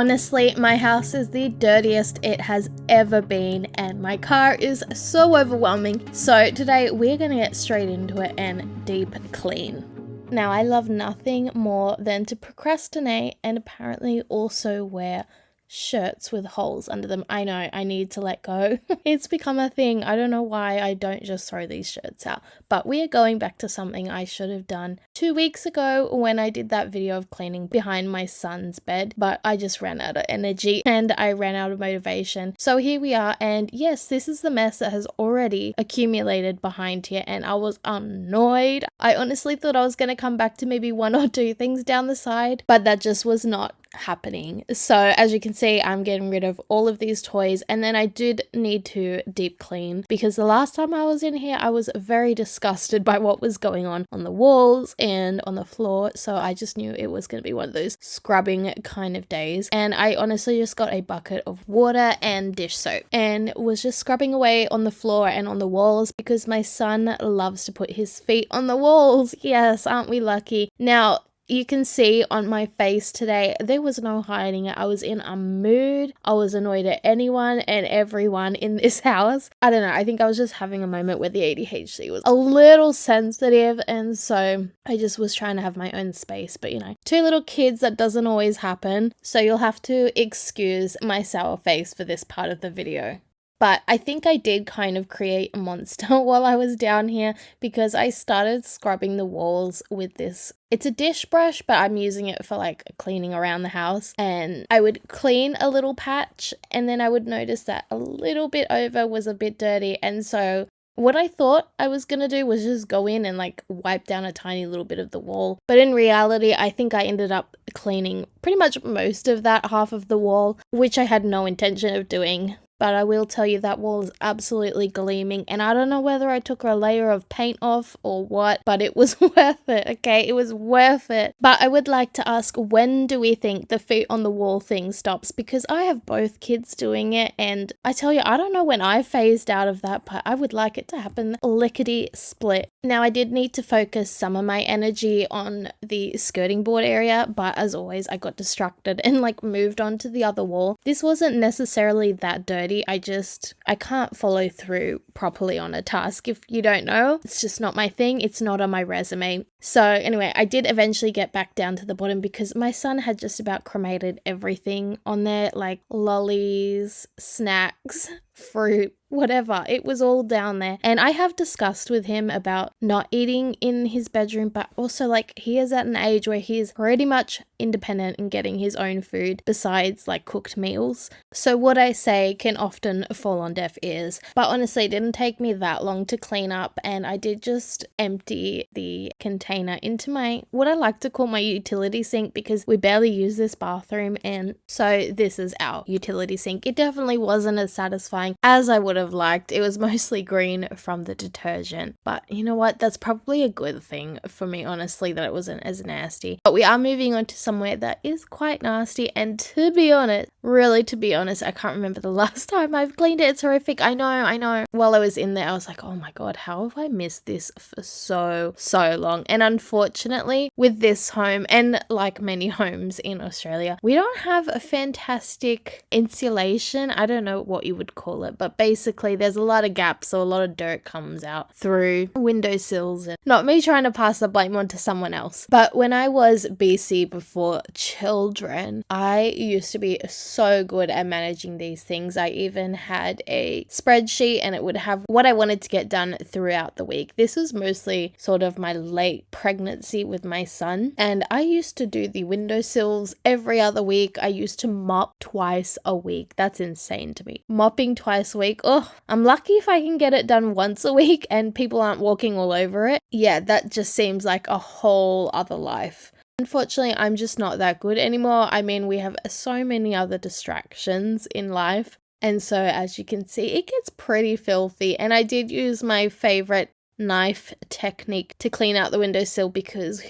Honestly, my house is the dirtiest it has ever been and my car is so overwhelming. So today we're going to get straight into it and deep clean. Now, I love nothing more than to procrastinate and apparently also wear shirts with holes under them. I know, I need to let go. It's become a thing. I don't know why I don't just throw these shirts out. But we are going back to something I should have done 2 weeks ago when I did that video of cleaning behind my son's bed. But I just ran out of energy and I ran out of motivation. So here we are, and yes, this is the mess that has already accumulated behind here, and I was annoyed. I honestly thought I was going to come back to maybe 1 or 2 things down the side, but that just was not happening. So as you can see, I'm getting rid of all of these toys, and then I did need to deep clean because the last time I was in here I was very disgusted by what was going on the walls and on the floor. So I just knew it was going to be one of those scrubbing kind of days, and I honestly just got a bucket of water and dish soap and was just scrubbing away on the floor and on the walls because my son loves to put his feet on the walls. Yes, aren't we lucky? Now, you can see on my face today, there was no hiding it. I was in a mood. I was annoyed at anyone and everyone in this house. I don't know. I think I was just having a moment where the ADHD was a little sensitive. And so I just was trying to have my own space. But 2 little kids, that doesn't always happen. So you'll have to excuse my sour face for this part of the video. But I think I did kind of create a monster while I was down here because I started scrubbing the walls with this. It's a dish brush, but I'm using it for like cleaning around the house. And I would clean a little patch and then I would notice that a little bit over was a bit dirty. And so what I thought I was going to do was just go in and like wipe down a tiny little bit of the wall. But in reality, I think I ended up cleaning pretty much most of that half of the wall, which I had no intention of doing. But I will tell you that wall is absolutely gleaming, and I don't know whether I took a layer of paint off or what, but it was worth it, okay? It was worth it. But I would like to ask, when do we think the feet on the wall thing stops? Because I have both kids doing it, and I tell you, I don't know when I phased out of that, but I would like it to happen lickety split. Now, I did need to focus some of my energy on the skirting board area, but as always, I got distracted and like moved on to the other wall. This wasn't necessarily that dirty. I can't follow through properly on a task. If you don't know, it's just not my thing. It's not on my resume. So anyway, I did eventually get back down to the bottom because my son had just about cremated everything on there, like lollies, snacks, fruit, whatever. It was all down there. And I have discussed with him about not eating in his bedroom, but also like he is at an age where he is pretty much independent in getting his own food besides like cooked meals. So what I say can often fall on deaf ears. But honestly, it didn't take me that long to clean up, and I did just empty the container into what I like to call my utility sink, because we barely use this bathroom, and so this is our utility sink. It definitely wasn't as satisfying as I would have liked. It was mostly green from the detergent, but you know what, that's probably a good thing for me, honestly, that it wasn't as nasty. But we are moving on to somewhere that is quite nasty, and to be honest, I can't remember the last time I've cleaned it. It's horrific. I know. While I was in there, I was like, oh my god, how have I missed this for so long? And unfortunately, with this home, and like many homes in Australia, we don't have a fantastic insulation. I don't know what you would call it, but basically there's a lot of gaps, so a lot of dirt comes out through windowsills. And not me trying to pass the blame on to someone else, but when I was BC before children, I used to be so good at managing these things. I even had a spreadsheet and it would have what I wanted to get done throughout the week. This was mostly sort of my late pregnancy with my son, and I used to do the windowsills every other week. I used to mop twice a week. That's insane to me. Mopping twice a week. Oh, I'm lucky if I can get it done once a week and people aren't walking all over it. Yeah, that just seems like a whole other life. Unfortunately, I'm just not that good anymore. I mean, we have so many other distractions in life. And so as you can see, it gets pretty filthy. And I did use my favorite knife technique to clean out the windowsill because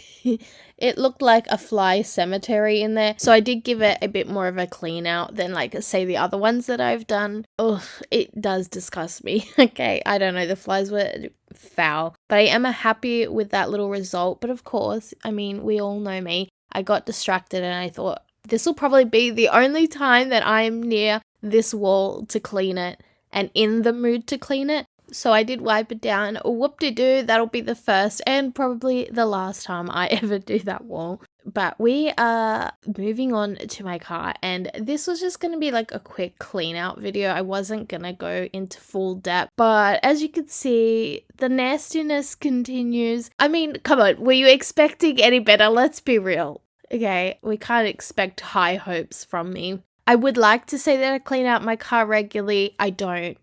it looked like a fly cemetery in there. So I did give it a bit more of a clean out than like say the other ones that I've done. Ugh, it does disgust me. Okay, I don't know, the flies were foul, but I am happy with that little result. But of course, I mean, we all know me. I got distracted and I thought This will probably be the only time that I am near this wall to clean it and in the mood to clean it. So I did wipe it down. Whoop-de-doo, that'll be the first and probably the last time I ever do that wall. But we are moving on to my car, and this was just going to be like a quick clean out video. I wasn't going to go into full depth, but as you can see, the nastiness continues. I mean, come on, were you expecting any better? Let's be real. Okay, we can't expect high hopes from me. I would like to say that I clean out my car regularly. I don't.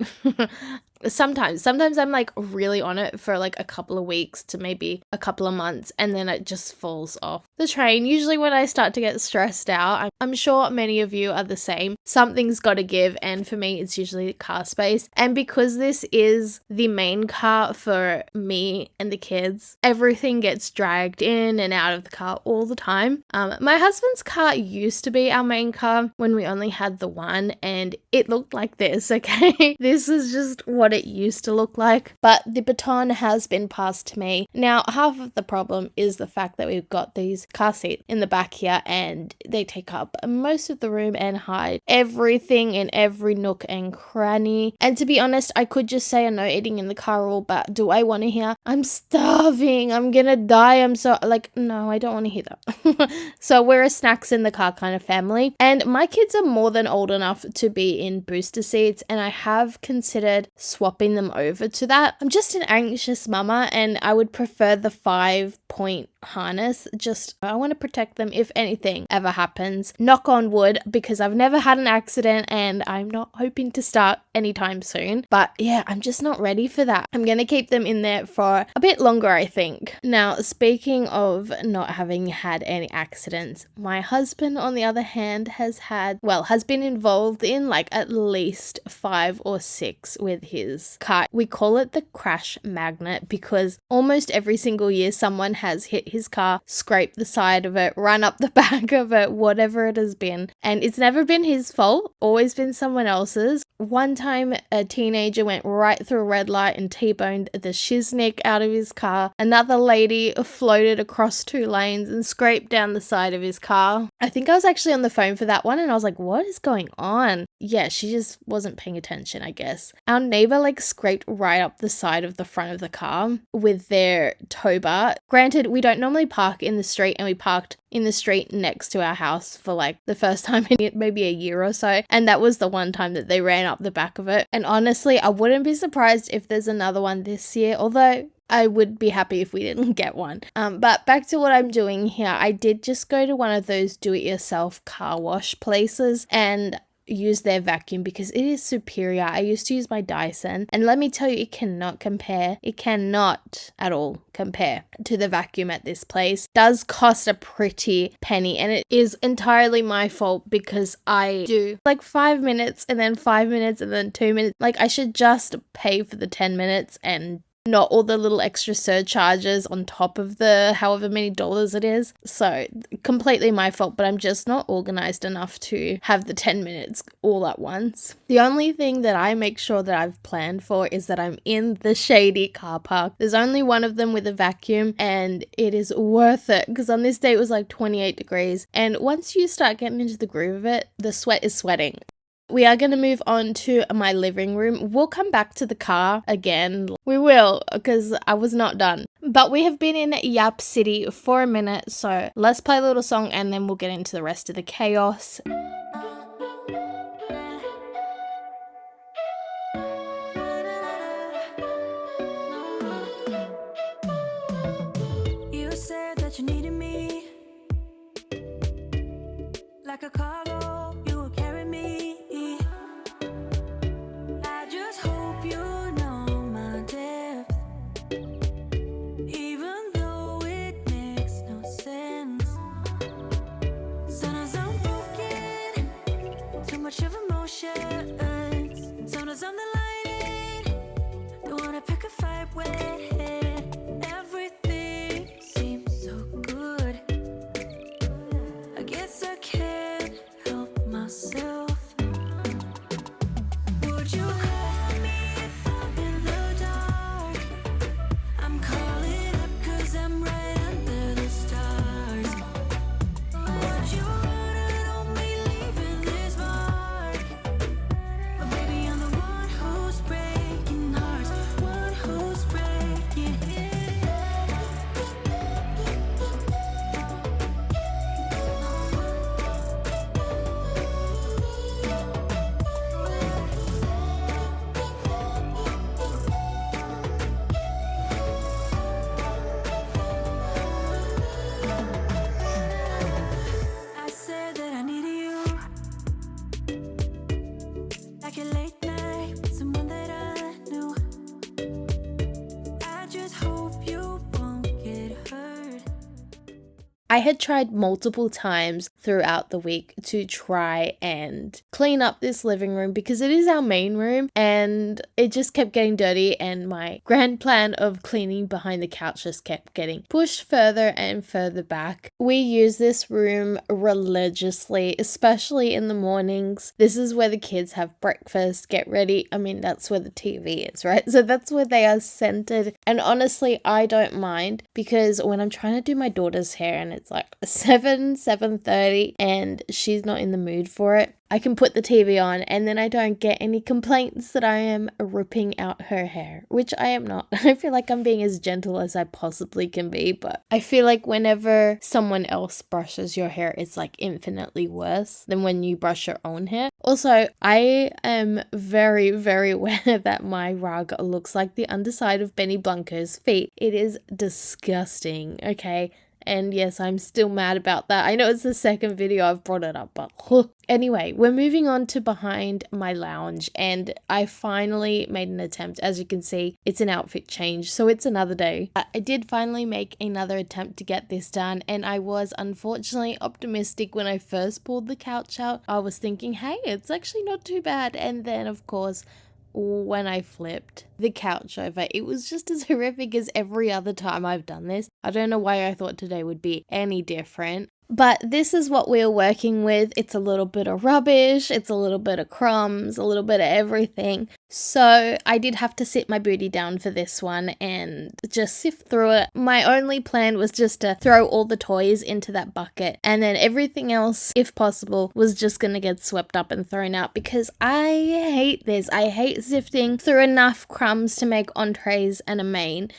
Sometimes I'm like really on it for like a couple of weeks to maybe a couple of months, and then it just falls off the train. Usually when I start to get stressed out, I'm sure many of you are the same. Something's got to give, and for me it's usually car space. And because this is the main car for me and the kids, everything gets dragged in and out of the car all the time. My husband's car used to be our main car when we only had the one, and it looked like this, okay? This is just what it used to look like, but the baton has been passed to me. Now, half of the problem is the fact that we've got these car seats in the back here, and they take up most of the room and hide everything in every nook and cranny. And to be honest, I could just say a no eating in the car rule, but do I want to hear I'm starving, I'm gonna die, I'm so like, no, I don't want to hear that. So we're a snacks in the car kind of family, and my kids are more than old enough to be in booster seats, and I have considered swapping them over to that. I'm just an anxious mama, and I would prefer the 5-point harness. Just, I want to protect them if anything ever happens. Knock on wood, because I've never had an accident and I'm not hoping to start anytime soon. But yeah, I'm just not ready for that. I'm going to keep them in there for a bit longer, I think. Now, speaking of not having had any accidents, my husband, on the other hand, has been involved in like at least 5 or 6 with his car. We call it the crash magnet because almost every single year someone has hit his car, scraped the side of it, run up the back of it, whatever it has been. And it's never been his fault, always been someone else's. One time a teenager went right through a red light and T-boned the shiznick out of his car. Another lady floated across 2 lanes and scraped down the side of his car. I think I was actually on the phone for that one, and I was like, what is going on? Yeah, she just wasn't paying attention, I guess. Our neighbor like scraped right up the side of the front of the car with their tow bar. Granted, we don't normally park in the street, and we parked in the street next to our house for like the first time in maybe a year or so, and that was the one time that they ran up the back of it. And honestly, I wouldn't be surprised if there's another one this year, although I would be happy if we didn't get one. But back to what I'm doing here. I did just go to one of those do-it-yourself car wash places and use their vacuum because it is superior. I used to use my Dyson, and let me tell you, it cannot compare. It cannot at all compare to the vacuum at this place. Does cost a pretty penny, and it is entirely my fault because I do like 5 minutes and then 5 minutes and then 2 minutes. Like, I should just pay for the 10 minutes and not all the little extra surcharges on top of the however many dollars it is. So completely my fault, but I'm just not organized enough to have the 10 minutes all at once. The only thing that I make sure that I've planned for is that I'm in the shady car park. There's only one of them with a vacuum, and it is worth it because on this day it was like 28 degrees. And once you start getting into the groove of it, the sweat is sweating. We are going to move on to my living room. We'll come back to the car again. We will, because I was not done. But we have been in Yap City for a minute, so let's play a little song and then we'll get into the rest of the chaos. You said that you needed me like a cargo, you will carry me. I just hope you know my depth, even though it makes no sense. Sometimes I'm broken, too much of emotions. Sometimes I'm the lightning, don't wanna pick a fight with. Everything seems so good, I guess I can't help myself. Would you call me if I'm in the dark? I'm calling up 'cause I'm right under the stars. Would you run it I had tried multiple times throughout the week to try and clean up this living room because it is our main room and it just kept getting dirty, and my grand plan of cleaning behind the couch just kept getting pushed further and further back. We use this room religiously, especially in the mornings. This is where the kids have breakfast, get ready. I mean, that's where the TV is, right? So that's where they are centered. And honestly, I don't mind because when I'm trying to do my daughter's hair and it's like 7:30 and she's not in the mood for it, I can put the TV on and then I don't get any complaints that I am ripping out her hair, which I am not. I feel like I'm being as gentle as I possibly can be, but I feel like whenever someone else brushes your hair, it's like infinitely worse than when you brush your own hair. Also, I am very, very aware that my rug looks like the underside of Benny Blanco's feet. It is disgusting, okay? And yes, I'm still mad about that. I know it's the second video I've brought it up, but anyway, we're moving on to behind my lounge, and I finally made an attempt. As you can see, it's an outfit change, so it's another day. I did finally make another attempt to get this done, and I was unfortunately optimistic when I first pulled the couch out. I was thinking, hey, it's actually not too bad. And then, of course, when I flipped the couch over, it was just as horrific as every other time I've done this. I don't know why I thought today would be any different. But this is what we're working with. It's a little bit of rubbish, it's a little bit of crumbs, a little bit of everything. So I did have to sit my booty down for this one and just sift through it. My only plan was just to throw all the toys into that bucket, and then everything else, if possible, was just going to get swept up and thrown out because I hate this. I hate sifting through enough crumbs to make entrees and a main.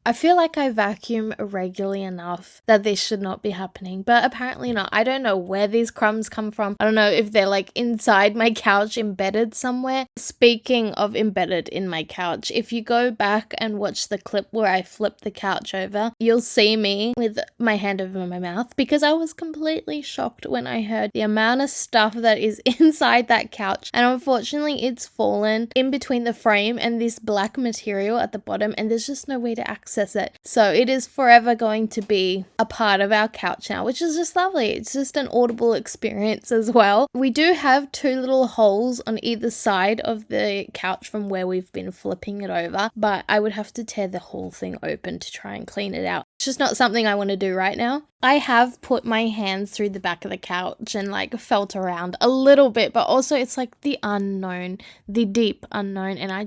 I feel like I vacuum regularly enough that this should not be happening, but apparently not. I don't know where these crumbs come from. I don't know if they're like inside my couch, embedded somewhere. Speaking of embedded in my couch, if you go back and watch the clip where I flip the couch over, you'll see me with my hand over my mouth because I was completely shocked when I heard the amount of stuff that is inside that couch. And unfortunately, it's fallen in between the frame and this black material at the bottom, and there's just no way to access it. So it is forever going to be a part of our couch now, which is just lovely. It's just an audible experience as well. We do have two little holes on either side of the couch from where we've been flipping it over, but I would have to tear the whole thing open to try and clean it out. It's just not something I want to do right now. I have put my hands through the back of the couch and like felt around a little bit, but also it's like the unknown, the deep unknown, and I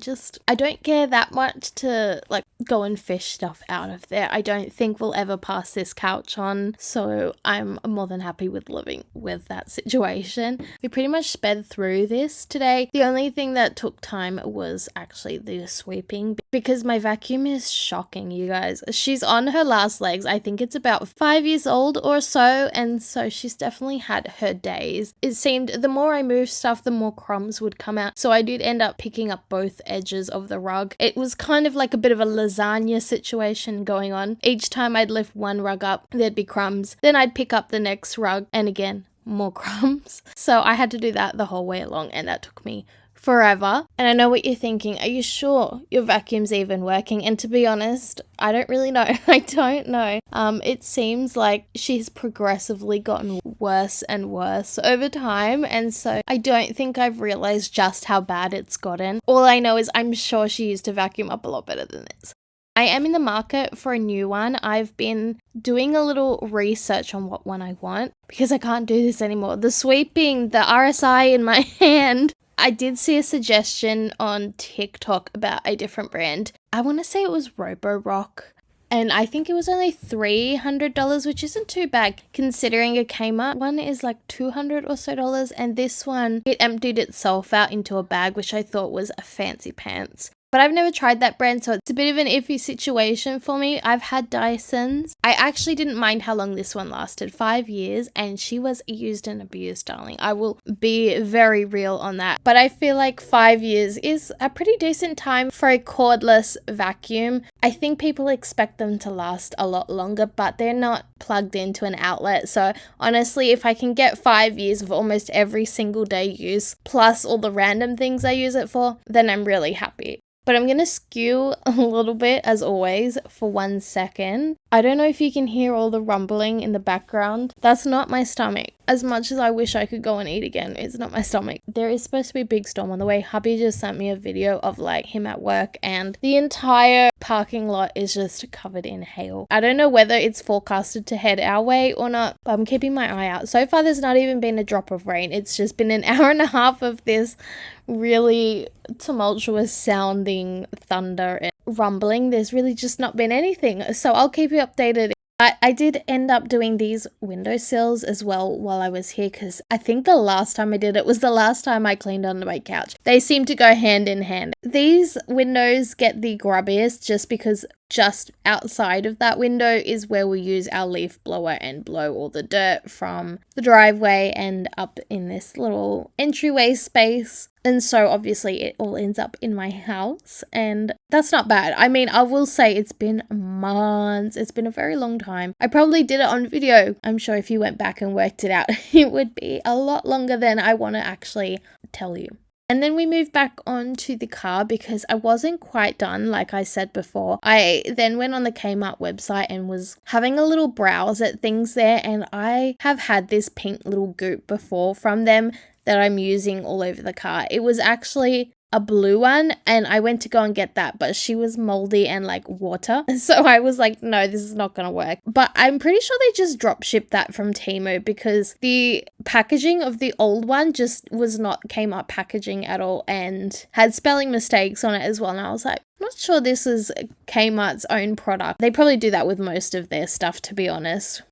don't care that much to like go and fish stuff out of there. I don't think we'll ever pass this couch on, so I'm more than happy with living with that situation. We pretty much sped through this today. The only thing that took time was actually the sweeping because my vacuum is shocking, you guys. She's on her last legs. I think it's about 5 years old or so, and so she's definitely had her days. It seemed the more I moved stuff, the more crumbs would come out, so I did end up picking up both edges of the rug. It was kind of like a bit of a lasagna situation going on. Each time I'd lift one rug up, there'd be crumbs. Then I'd pick up the next rug, and again, more crumbs. So I had to do that the whole way along, and that took me forever. And I know what you're thinking. Are you sure your vacuum's even working? And to be honest, I don't really know. I don't know. It seems like she's progressively gotten worse and worse over time, and so I don't think I've realized just how bad it's gotten. All I know is I'm sure she used to vacuum up a lot better than this. I am in the market for a new one. I've been doing a little research on what one I want because I can't do this anymore. The sweeping, the RSI in my hand. I did see a suggestion on TikTok about a different brand. I want to say it was Roborock, and I think it was only $300, which isn't too bad considering a Kmart one is like $200 or so, and this one, it emptied itself out into a bag, which I thought was a fancy pants. But I've never tried that brand, so it's a bit of an iffy situation for me. I've had Dysons. I actually didn't mind how long this one lasted, 5 years, and she was used and abused, darling. I will be very real on that. But I feel like 5 years is a pretty decent time for a cordless vacuum. I think people expect them to last a lot longer, but they're not plugged into an outlet. So honestly, if I can get 5 years of almost every single day use, plus all the random things I use it for, then I'm really happy. But I'm going to skew a little bit, as always, for 1 second. I don't know if you can hear all the rumbling in the background. That's not my stomach. As much as I wish I could go and eat again, it's not my stomach. There is supposed to be a big storm on the way. Hubby just sent me a video of like him at work and the entire parking lot is just covered in hail. I don't know whether it's forecasted to head our way or not, but I'm keeping my eye out. So far, there's not even been a drop of rain. It's just been an hour and a half of this really tumultuous sounding thunder and rumbling. There's really just not been anything. So I'll keep you updated. I did end up doing these windowsills as well while I was here because I think the last time I did it was the last time I cleaned under my couch. They seem to go hand in hand. These windows get the grubbiest just because just outside of that window is where we use our leaf blower and blow all the dirt from the driveway and up in this little entryway space. And so obviously it all ends up in my house and that's not bad. I mean, I will say it's been months. It's been a very long time. I probably did it on video. I'm sure if you went back and worked it out, it would be a lot longer than I want to actually tell you. And then we moved back onto the car because I wasn't quite done, like I said before. I then went on the Kmart website and was having a little browse at things there, and I have had this pink little goop before from them that I'm using all over the car. It was actually a blue one and I went to go and get that, but she was moldy and like water. So I was like, no, this is not going to work. But I'm pretty sure they just drop shipped that from Temu because the packaging of the old one just was not Kmart packaging at all and had spelling mistakes on it as well. And I was like, I'm not sure this is Kmart's own product. They probably do that with most of their stuff, to be honest.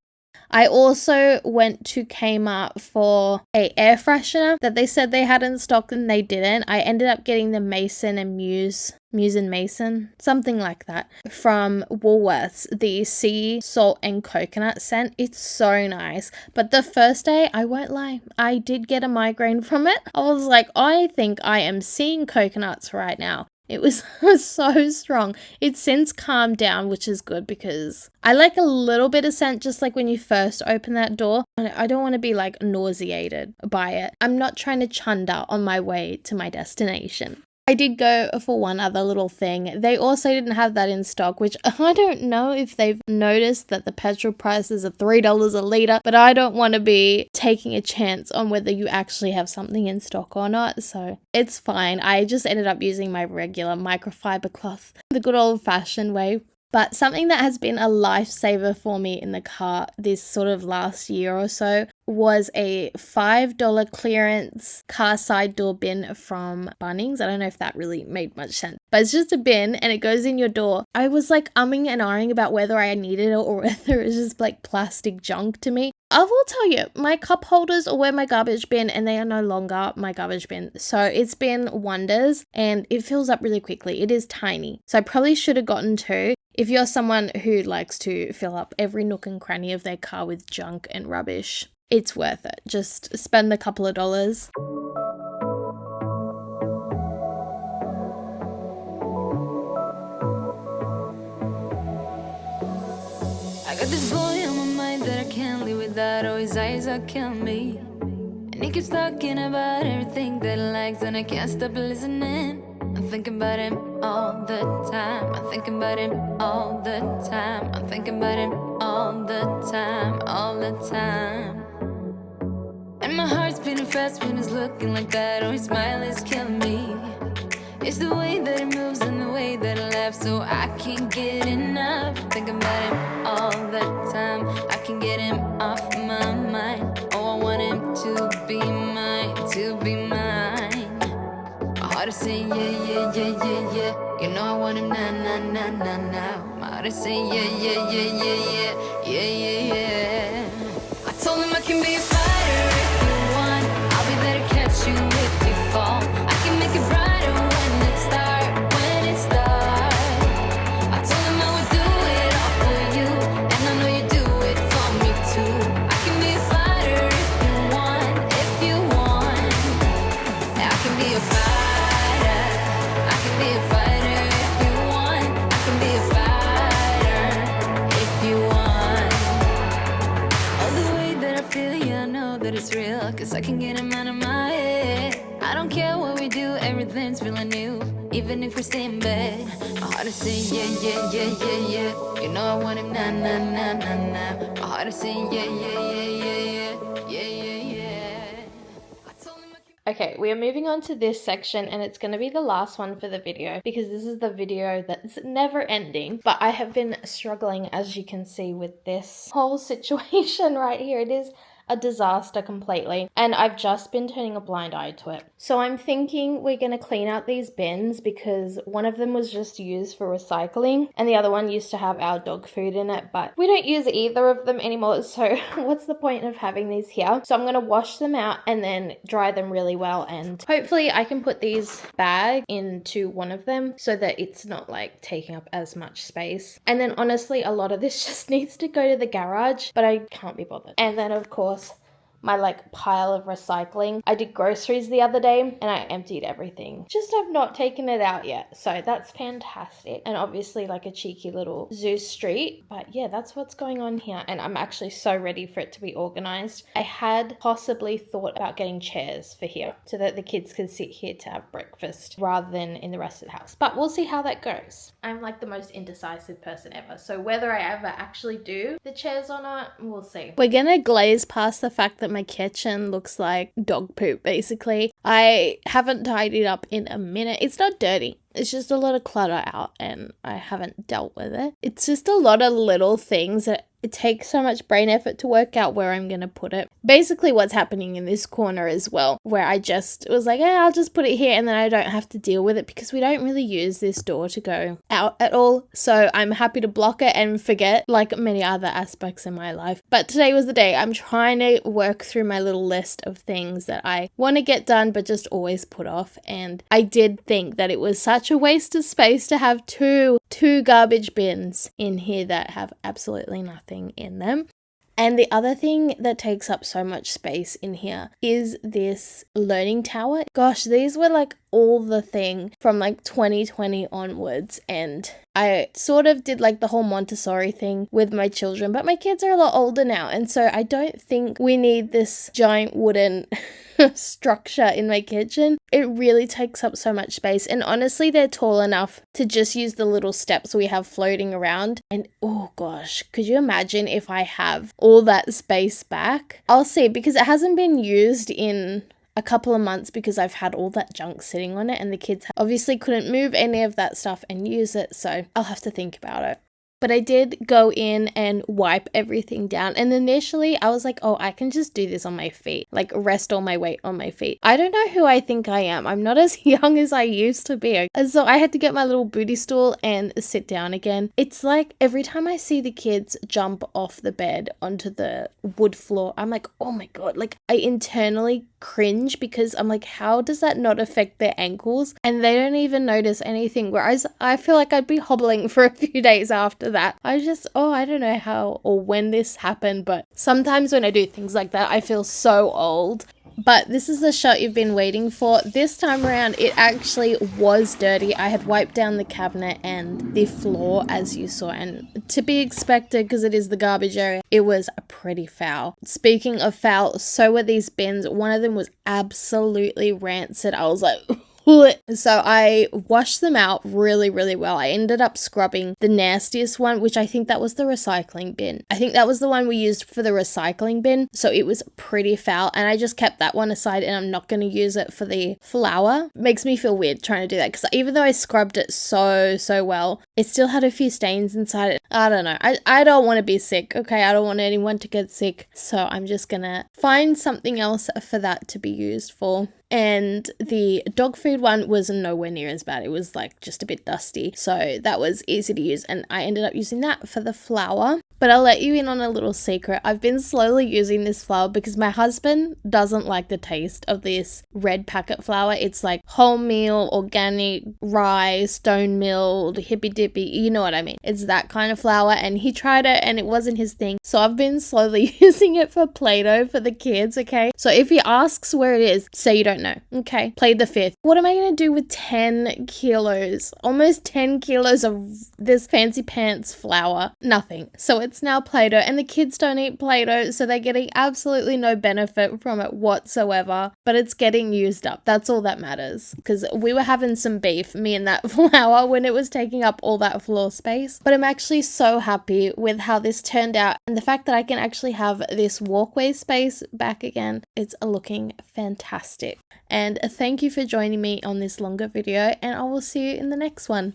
I also went to Kmart for a air freshener that they said they had in stock and they didn't. I ended up getting the Mason and Muse and Mason, something like that, from Woolworths, the sea salt and coconut scent. It's so nice. But the first day, I won't lie, I did get a migraine from it. I was like, I think I am seeing coconuts right now. It was so strong. It's since calmed down, which is good because I like a little bit of scent just like when you first open that door. I don't want to be like nauseated by it. I'm not trying to chunder on my way to my destination. I did go for one other little thing. They also didn't have that in stock, which I don't know if they've noticed that the petrol prices are $3 a litre, but I don't want to be taking a chance on whether you actually have something in stock or not, so it's fine. I just ended up using my regular microfiber cloth, the good old-fashioned way. But something that has been a lifesaver for me in the car this sort of last year or so was a $5 clearance car side door bin from Bunnings. I don't know if that really made much sense, but it's just a bin and it goes in your door. I was like umming and ahhing about whether I needed it or whether it was just like plastic junk to me. I will tell you, my cup holders are where my garbage bin and they are no longer my garbage bin. So it's been wonders and it fills up really quickly. It is tiny. So I probably should have gotten two. If you're someone who likes to fill up every nook and cranny of their car with junk and rubbish, it's worth it. Just spend a couple of dollars. I got this boy on my mind that I can't live without. Oh, his eyes are killing me. And he keeps talking about everything that he likes, and I can't stop listening. I'm thinking about him all the time. I'm thinking about him all the time. I'm thinking about him all the time, all the time. And my heart's beating fast when he's looking like that. Oh, his smile is killing me. It's the way that he moves and the way that he laughs, so I can't get enough. I'm thinking about him all the time. I can't get him off my mind. Oh, I want him to be mine, to be mine. My heart is saying yeah, yeah, yeah, yeah, yeah. You know I want him now, now, now, now, now. My heart is saying yeah, yeah, yeah, yeah, yeah, yeah, yeah, yeah. I told him I can be a fighter if you want. I'll be there to catch you if you fall. I can make it brighter when it's dark, when it's dark. I told him I would do it all for you, and I know you do it for me too. I can be a fighter if you want, if you want. I can be a fighter. I can be a fighter if you want. I can be a fighter if you want. All the way that I feel, yeah, I know that it's real, 'cause I can get him out of my head. I don't care what we do, everything's feeling new. even if we're staying bed. My heart is saying yeah, yeah, yeah, yeah, yeah. You know I want him, nah, nah, nah, nah, nah. My heart is saying yeah, yeah, yeah, yeah, yeah, yeah, yeah, yeah. I told him I could. Okay, we are moving on to this section, and it's going to be the last one for the video because this is the video that's never ending. But I have been struggling, as you can see, with this whole situation right here. It is a disaster completely, and I've just been turning a blind eye to it. So I'm thinking we're going to clean out these bins because one of them was just used for recycling and the other one used to have our dog food in it, but we don't use either of them anymore, so what's the point of having these here? So I'm going to wash them out and then dry them really well, and hopefully I can put these bags into one of them so that it's not like taking up as much space. And then honestly, a lot of this just needs to go to the garage, but I can't be bothered. And then of course my like pile of recycling. I did groceries the other day and I emptied everything. Just have not taken it out yet. So that's fantastic. And obviously like a cheeky little zoo street. But yeah, that's what's going on here. And I'm actually so ready for it to be organized. I had possibly thought about getting chairs for here so that the kids could sit here to have breakfast rather than in the rest of the house. But we'll see how that goes. I'm like the most indecisive person ever. So whether I ever actually do the chairs or not, we'll see. We're gonna glaze past the fact that my kitchen looks like dog poop basically. I haven't tidied up in a minute. It's not dirty. It's just a lot of clutter out and I haven't dealt with it. It's just a lot of little things that it takes so much brain effort to work out where I'm going to put it. Basically what's happening in this corner as well, where I just was like, I'll just put it here and then I don't have to deal with it because we don't really use this door to go out at all. So I'm happy to block it and forget, like many other aspects in my life. But today was the day. I'm trying to work through my little list of things that I want to get done but just always put off. And I did think that it was such a waste of space to have two garbage bins in here that have absolutely nothing in them. And the other thing that takes up so much space in here is this learning tower. Gosh, these were like all the thing from like 2020 onwards, and I sort of did like the whole Montessori thing with my children, but my kids are a lot older now, and so I don't think we need this giant wooden structure in my kitchen. It really takes up so much space, and honestly they're tall enough to just use the little steps we have floating around. And oh gosh, could you imagine if I have all that space back? I'll see, because it hasn't been used in a couple of months because I've had all that junk sitting on it and the kids obviously couldn't move any of that stuff and use it, so I'll have to think about it. But I did go in and wipe everything down. And initially I was like, oh, I can just do this on my feet, like rest all my weight on my feet. I don't know who I think I am. I'm not as young as I used to be. And so I had to get my little booty stool and sit down again. It's like every time I see the kids jump off the bed onto the wood floor, I'm like, oh my God, like I internally cringe because I'm like, how does that not affect their ankles? And they don't even notice anything. Whereas I feel like I'd be hobbling for a few days after that. I don't know how or when this happened, but sometimes when I do things like that, I feel so old. But this is the shot you've been waiting for. This time around, it actually was dirty. I had wiped down the cabinet and the floor, as you saw, and to be expected because it is the garbage area, it was pretty foul. Speaking of foul, so were these bins. One of them was absolutely rancid. I was like... So I washed them out really, really well. I ended up scrubbing the nastiest one, which I think that was the recycling bin. I think that was the one we used for the recycling bin. So it was pretty foul and I just kept that one aside and I'm not going to use it for the flour. It makes me feel weird trying to do that because even though I scrubbed it so well, it still had a few stains inside it. I don't know. I don't want to be sick, okay? I don't want anyone to get sick. So I'm just going to find something else for that to be used for. And the dog food one was nowhere near as bad. It was like just a bit dusty. So that was easy to use. And I ended up using that for the flour. But I'll let you in on a little secret. I've been slowly using this flour because my husband doesn't like the taste of this red packet flour. It's like wholemeal, organic, rye, stone milled, hippy dippy. You know what I mean? It's that kind of flour. And he tried it and it wasn't his thing. So I've been slowly using it for Play-Doh for the kids, okay? So if he asks where it is, say you don't know. Okay, plead the fifth. What am I going to do with 10 kilos? Almost 10 kilos of this fancy pants flour? Nothing. So it's now Play-Doh, and the kids don't eat Play-Doh, so they're getting absolutely no benefit from it whatsoever, but it's getting used up. That's all that matters, because we were having some beef, me and that flower, when it was taking up all that floor space. But I'm actually so happy with how this turned out, and the fact that I can actually have this walkway space back again. It's looking fantastic. And thank you for joining me on this longer video, and I will see you in the next one.